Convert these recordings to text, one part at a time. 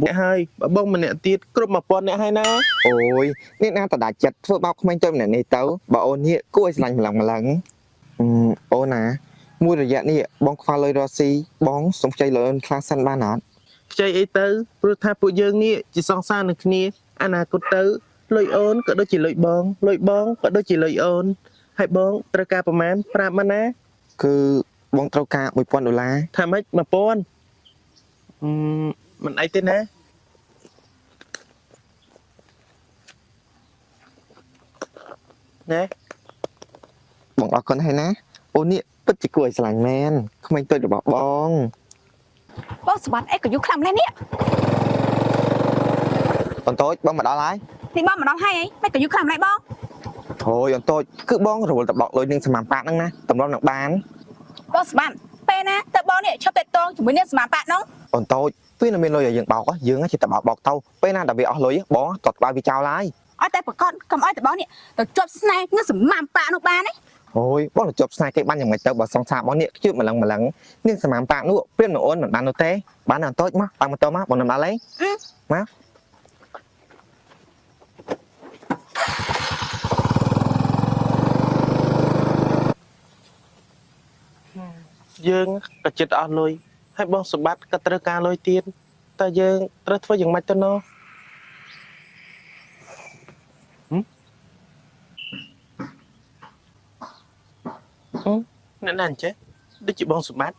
អ្នកហើយបើបងម្នាក់ទៀតគ្រប់1000អ្នកហើយណាអូយនេះណាតដាច់ចិត្តធ្វើបោកក្មេងទៅម្នាក់នេះទៅបើអូននេះគួរឲ្យស្រឡាញ់ម្លឹងអូនណាមួយរយៈនេះបងខ្វល់លុយរស់ស៊ីបងសុំខ្ចីលុយអូនខ្លះសិនបានអត់ខ្ចីអីទៅព្រោះថាពួកយើងនេះជាសង្សារនឹងគ្នាអនាគតទៅលុយអូនក៏ដូចជាលុយបងក៏ដូចជាលុយអូនហើយបងត្រូវការប្រមាណប្រាប់មកណាគឺបងត្រូវការ$1000ថាម៉េច1000មិនអីទេណាណែបងអរគុណហើយណាអូននេះពិតជាគួរឲ្យស្រឡាញ់មែនក្មេងតូចរបស់បងសម្បត្តិអីក៏យូរខ្លាំងម្ល៉េះនេះអូនតូចបងមកដល់ហើយនេះបងមកដល់ហើយអីមិនក៏យូរខ្លាំងម្ល៉េះបងអូយអូនតូចគឺបងរវល់តែបោកលុយនឹងសមានប៉ាហ្នឹងណាតម្រុំនឹងបានសម្បត្តិពេលណាតើបងនេះឈប់តែតងជាមួយនឹងសមាប៉ាហ្នឹងអូនតូចពេលនៅមានលុយឲ្យយើងបោកយើងចេះតែបោកទៅពេលណាដែលវាអស់លុយបងតតក្បាលវាចោលហើយអត់តែប្រកាសកុំឲ្យតបងនេះទៅជាប់ស្នេហ៍នឹងសមាប៉ានោះបានទេអូយបងទៅជាប់ស្នេហ៍គេបានយ៉ាងម៉េចទៅបើសង្សារបងនេះជឿម្លឹងនាងសមានប៉ានោះព្រាមនឹងអូនមិនបាននោះទេបានអូនតូចមកតាមម៉ូតូមកបងនាំដល់ហើយមកយើងក៏ចិត្តអស់លុយហើយបងសម្បត្តិក៏ត្រូវការលុយទៀតតែយើងត្រូវធ្វើយ៉ាងម៉េចទៅណោះអ្នកណាអញ្ចេះដូចជាបងសម្បត្តិ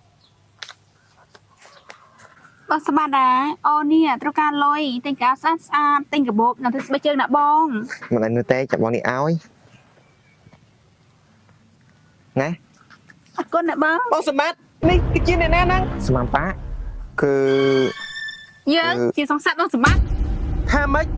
បងសម្បត្តិដែរអូនេះត្រូវការលុយទិញកៅស្អាតទិញកាបូបនៅទៅស្បែកជើងណាបងមិនឲ្យនោះទេចាំបងនេះឲ្យណាអរគុណណាបងសម្បត្តិនេះគឺជាអ្នកណាហ្នឹងសមានប៉ាគឺយើងជាសង្សារបងសម្បត្តិ